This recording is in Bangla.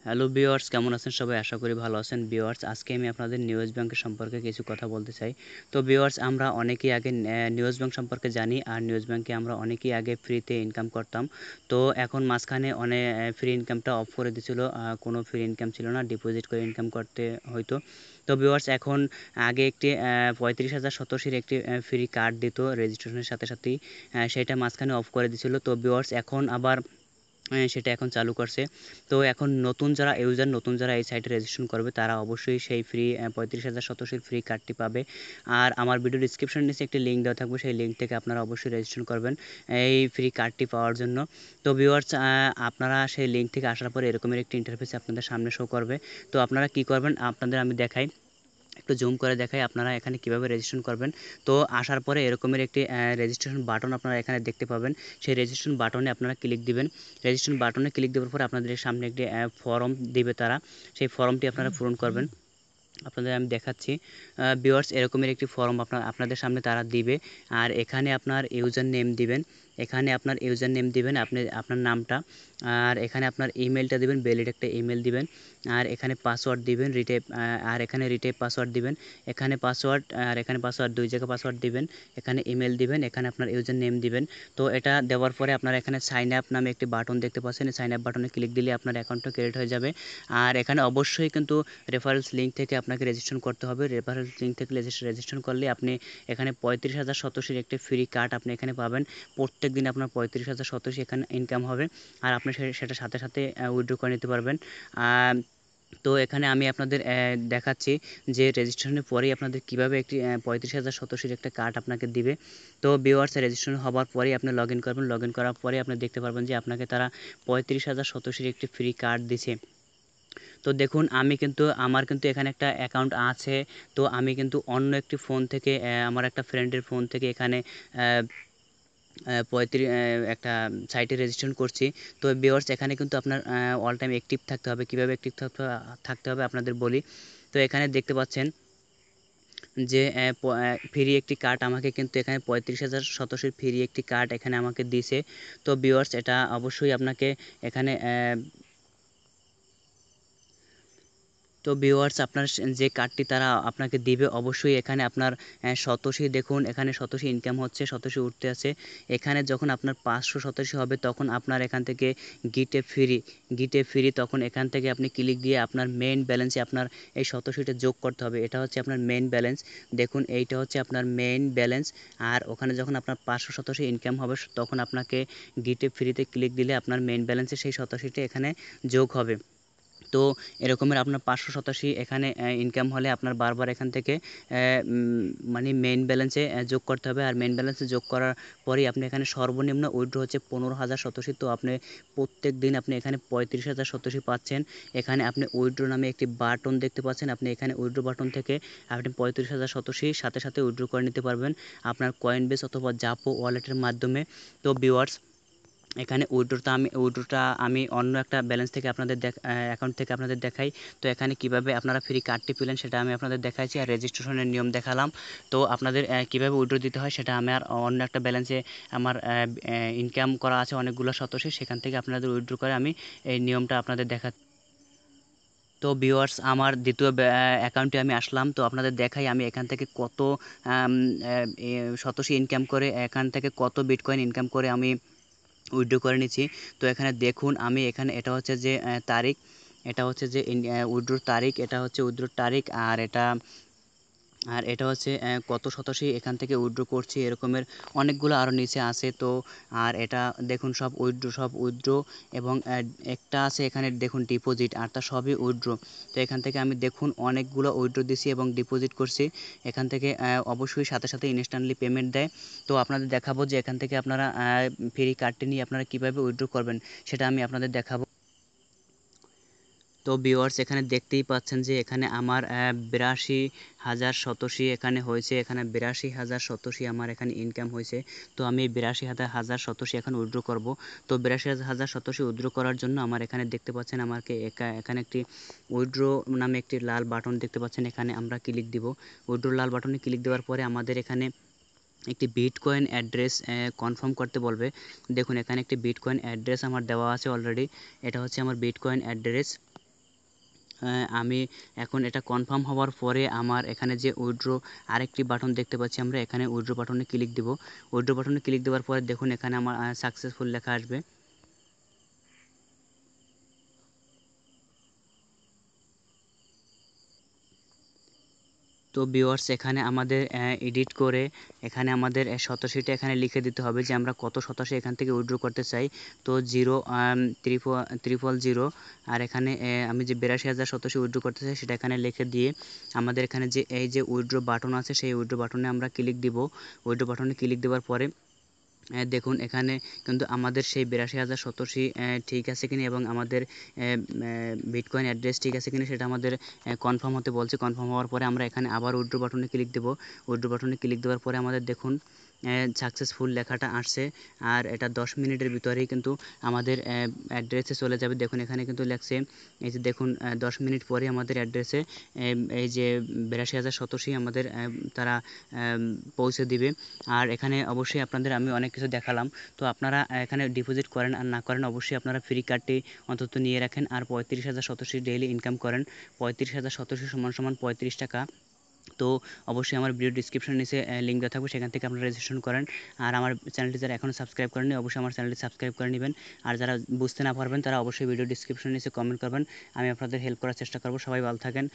হ্যালো ভিউয়ার্স, কেমন আছেন সবাই? আশা করি ভালো আছেন। ভিউয়ার্স, আজকে আমি আপনাদের নিউজ ব্যাংকের সম্পর্কে কিছু কথা বলতে চাই। তো ভিউয়ার্স, আমরা অনেকেই আগে নিউজ ব্যাংক সম্পর্কে জানি, আর নিউজ ব্যাংকে আমরা অনেকেই আগে ফ্রিতে ইনকাম করতাম। তো এখন মাঝখানে অনেক ফ্রি ইনকামটা অফ করে দিয়েছিল। কোনো ফ্রি ইনকাম ছিল না, ডিপোজিট করে ইনকাম করতে হইতো। তো ভিউয়ার্স, এখন আগে একটি 35,000 সতোশির একটি ফ্রি কার্ড দিত রেজিস্ট্রেশনের সাথে সাথেই, সেটা মাঝখানে অফ করে দিয়েছিল। তো ভিউয়ার্স, এখন আবার সেটা এখন চালু করছে। তো এখন নতুন যারা এই সাইটে রেজিস্ট্রেশন করবে তারা অবশ্যই সেই ফ্রি 35,000 সতোশির ফ্রি কার্ডটি পাবে। আর আমার ভিডিও ডিসক্রিপশন নিচে একটি লিঙ্ক দেওয়া থাকবে, সেই লিঙ্ক থেকে আপনারা অবশ্যই রেজিস্ট্রেশন করবেন এই ফ্রি কার্ডটি পাওয়ার জন্য। তো ভিউয়ার্স, আপনারা সেই লিঙ্ক থেকে আসার পরে এরকমের একটি ইন্টারফেস আপনাদের সামনে শো করবে। তো আপনারা কি করবেন, আপনাদের আমি দেখাই, একটু জুম করে দেখাই আপনারা এখানে কিভাবে রেজিস্ট্রেশন করবেন। তো আসার পরে এরকমের একটি রেজিস্ট্রেশন বাটন আপনারা এখানে দেখতে পাবেন। সেই রেজিস্ট্রেশন বাটনে আপনারা ক্লিক দিবেন। রেজিস্ট্রেশন বাটনে ক্লিক দেওয়ার পরে আপনাদের সামনে একটি ফর্ম দিবে তারা। সেই ফর্মটি আপনারা পূরণ করবেন। আপনাদের আমি দেখাচ্ছি। ভিউয়ার্স, এরকমের একটি ফর্ম আপনাদের সামনে তারা দিবে। আর এখানে আপনার ইউজার নেম দিবেন। এখানে আপনার ইউজার নেম দিবেন, আপনি আপনার নামটা। আর এখানে আপনার ইমেলটা দিবেন, ভ্যালিড একটা ইমেল দিবেন। আর এখানে পাসওয়ার্ড দিবেন রিটাইপ, আর এখানে রিটাইপ পাসওয়ার্ড দিবেন। এখানে পাসওয়ার্ড আর এখানে পাসওয়ার্ড, দুই জায়গায় পাসওয়ার্ড দিবেন। এখানে ইমেল দিবেন, এখানে আপনার ইউজার নেম দিবেন। তো এটা দেওয়ার পরে আপনারা এখানে সাইন আপ নামে একটি বাটন দেখতে পাচ্ছেন। সাইন আপ বাটনে ক্লিক দিলে আপনার অ্যাকাউন্টটা ক্রিয়েট হয়ে যাবে। আর এখানে অবশ্যই কিন্তু রেফারেলস লিঙ্ক থেকে আপনাকে রেজিস্ট্রেশন করতে হবে। রেফারেলস লিঙ্ক থেকে রেজিস্ট্রেশন করলে আপনি এখানে 35,000 সতোশির একটি ফ্রি কার্ড আপনি এখানে পাবেন। প্রত্যেক দিন আপনার 35,000 সতোশি এখানে ইনকাম হবে। আর আপনি সেটা সাথে সাথে উইথড্র করে নিতে পারবেন। তো এখানে আমি আপনাদের দেখাচ্ছি যে রেজিস্ট্রেশনের পরেই আপনাদের কিভাবে একটি 35,000 সতোশির একটা কার্ড আপনাকে দিবে। তো ভিউয়ার্স, রেজিস্ট্রেশন হওয়ার পরেই আপনি লগ ইন করবেন। লগ ইন করার পরে আপনি দেখতে পারবেন যে আপনাকে তারা 35,000 সতোশির একটি ফ্রি কার্ড দিছে। তো দেখুন, আমার কিন্তু এখানে একটা অ্যাকাউন্ট আছে। তো আমি কিন্তু অন্য একটি ফোন থেকে, আমার একটা ফ্রেন্ডের ফোন থেকে এখানে আহ, একটা সাইটে রেজিস্ট্রেশন করছি। তো ভিউয়ার্স, এখানে কিন্তু আপনার অল টাইম অ্যাক্টিভ থাকতে হবে। কীভাবে অ্যাক্টিভ থাকতে হবে আপনাদের বলি। তো এখানে দেখতে পাচ্ছেন যে ফ্রি একটি কার্ড আমাকে কিন্তু এখানে 35,000 সতোশির ফ্রি একটি কার্ড এখানে আমাকে দিছে। তো ভিউয়ার্স, এটা অবশ্যই আপনাকে এখানে তো ভিউয়ার্স, আপনার যে কার্ডটি তারা আপনাকে দিবে অবশ্যই এখানে আপনার সতোশি, দেখুন এখানে সতোশি ইনকাম হচ্ছে, সতোশি উঠতে আছে। এখানে যখন আপনার 500 সতোশি হবে তখন আপনার এখান থেকে গিটে ফ্রি তখন এখান থেকে আপনি ক্লিক দিয়ে আপনার মেইন ব্যালেন্সে আপনার এই সতোশিটা যোগ করতে হবে। এটা হচ্ছে আপনার মেইন ব্যালেন্স। দেখুন, এইটা হচ্ছে আপনার মেইন ব্যালেন্স। আর ওখানে যখন আপনার 500 সতোশি ইনকাম হবে তখন আপনাকে গিটে ফ্রিতে ক্লিক দিলে আপনার মেইন ব্যালেন্সে সেই সতোশিটা এখানে যোগ হবে। তো এরকমের আপনার 587 এখানে ইনকাম হলে আপনার বারবার এখান থেকে মানে মেইন ব্যালেন্সে যোগ করতে হবে। আর মেইন ব্যালেন্সে যোগ করার পরেই আপনি এখানে সর্বনিম্ন উইথড্র হচ্ছে 15,000 সতোশি। তো আপনি প্রত্যেক দিন আপনি এখানে 35,000 সতোশি পাচ্ছেন। এখানে আপনি উইথড্র নামে একটি বাটন দেখতে পাচ্ছেন। আপনি এখানে উইথড্র বাটন থেকে আপনি 35,000 সতোশি সাথে সাথে উইথড্র করে নিতে পারবেন আপনার কয়েনবেস অথবা জাপো ওয়ালেটের মাধ্যমে। তো ভিউয়ার্স, এখানে উইথড্রটা আমি অন্য একটা ব্যালেন্স থেকে আপনাদের অ্যাকাউন্ট থেকে আপনাদের দেখাই। তো এখানে কিভাবে আপনারা ফ্রি কার্ডটি পেলেন সেটা আমি আপনাদের দেখাইছি, আর রেজিস্ট্রেশনের নিয়ম দেখালাম। তো আপনাদের কিভাবে উইথড্র দিতে হয় সেটা আমার অন্য একটা ব্যালেন্সে আমার ইনকাম করা আছে অনেকগুলো সতোশি, সেখান থেকে আপনাদের উইথড্র করে আমি এই নিয়মটা আপনাদের দেখাচ্ছি। তো ভিউয়ার্স, আমার দ্বিতীয় অ্যাকাউন্টে আমি আসলাম। তো আপনাদের দেখাই আমি এখান থেকে কত সতোশি ইনকাম করে, এখান থেকে কত বিটকয়েন ইনকাম করে আমি উইথড্র করে নিচ্ছি। তো এখানে দেখুন, আমি এখানে এটা হচ্ছে যে তারিখ, এটা হচ্ছে যে উইথড্রোর তারিখ, এটা হচ্ছে উইথড্রোর তারিখ। আর এটা হচ্ছে কত শতাংশ এখান থেকে উইথড্র করছি, এরকমের অনেকগুলো আরও নিচে আছে। তো আর এটা দেখুন, সব উইথড্র এবং একটা আছে এখানে দেখুন ডিপোজিট, আর তা সবই উইথড্র। তো এখান থেকে আমি দেখুন অনেকগুলো উইথড্র দিছি এবং ডিপোজিট করছি। এখান থেকে অবশ্যই সাথে সাথে ইনস্ট্যান্টলি পেমেন্ট দেয়। তো আপনাদের দেখাবো যে এখান থেকে আপনারা ফ্রি কার্ডটি নিয়ে আপনারা কীভাবে উইথড্র করবেন সেটা আমি আপনাদের দেখাবো। তো ভিউয়ার্স, এখানে দেখতেই পাচ্ছেন যে এখানে আমার 82,000 সতোশি এখানে হয়েছে। এখানে 82,000 সতোশি আমার এখানে ইনকাম হয়েছে। তো আমি 82,000 সতোশি এখন উইথড্র করব। তো 82,000 সতোশি উইথড্র করার জন্য আমার এখানে দেখতে পাচ্ছেন আমাকে এখানে একটি উইথড্র নামে একটি লাল বাটন দেখতে পাচ্ছেন, এখানে আমরা ক্লিক দিব। উইথড্র লাল বাটনে ক্লিক দেওয়ার পরে আমাদের এখানে একটি বিটকয়েন অ্যাড্রেস কনফার্ম করতে বলবে। দেখুন, এখানে একটি বিটকয়েন অ্যাড্রেস আমার দেওয়া আছে অলরেডি। এটা হচ্ছে আমার বিটকয়েন অ্যাড্রেস। আমি এখন এটা কনফার্ম হওয়ার পরে আমার এখানে যে উইথড্র আরেকটি বাটন দেখতে পাচ্ছি, আমরা এখানে উইথড্র বাটনে ক্লিক দেব। উইথড্র বাটনে ক্লিক দেওয়ার পরে দেখুন এখানে আমার সাকসেসফুল লেখা আসবে। তো ভিউয়ার্স এখানে আমাদের এডিট করে এখানে আমাদের শতাংশটা এখানে লিখে দিতে হবে যে আমরা কত শতাংশ এখান থেকে উইথড্র করতে চাই। তো 0,000 আর এখানে আমি যে 82,000 শতাংশ উইথড্র করতে চাই সেটা এখানে লিখে দিয়ে আমাদের এখানে যে এই যে উইথড্র বাটন আছে সেই উইথড্র বাটনে আমরা ক্লিক দিব। উইথড্র বাটনে ক্লিক দেওয়ার পরে দেখুন এখানে কিন্তু আমাদের সেই 82,000 শতাংশই ঠিক আছে কিনা এবং আমাদের বিটকয়েন অ্যাড্রেস ঠিক আছে কিনা সেটা আমাদের কনফার্ম হতে বলছে। কনফার্ম হওয়ার পরে আমরা এখানে আবার উইথড্র বাটনে ক্লিক দেব। উইথড্র বাটনে ক্লিক দেওয়ার পরে আমাদের দেখুন সাকসেসফুল লেখাটা আসছে আর এটা 10 মিনিটের ভিতরেই কিন্তু আমাদের অ্যাড্রেসে চলে যাবে। দেখুন এখানে কিন্তু লেখছে এই যে দেখুন 10 মিনিট পরে আমাদের অ্যাড্রেসে এই যে 82,000 শতাংশই আমাদের তারা পৌঁছে দিবে। আর এখানে অবশ্যই আপনাদের আমি অনেক কিছু দেখালাম। তো আপনারা এখানে ডিপোজিট করেন আর না করেন অবশ্যই আপনারা ফ্রি কার্ডটি অন্তত নিয়ে রাখেন আর 35,000 শতাংশ ডেইলি ইনকাম করেন। 35,000 শতাংশ সমান 35 টাকা। তো অবশ্যই আমার ভিডিও ডিসক্রিপশন নিচে লিঙ্ক দেওয়া থাকবে, সেখান থেকে আপনারা রেজিস্ট্রেশন করেন। আর আমার চ্যানেলটি যারা এখনও সাবস্ক্রাইব করেননি অবশ্যই আমার চ্যানেলটি সাবস্ক্রাইব করে নেবেন। আর যারা বুঝতে না পারবেন তারা অবশ্যই ভিডিও ডিসক্রিপশন নিচে কমেন্ট করবেন, আমি আপনাদের হেল্প করার চেষ্টা করব। সবাই ভালো থাকেন।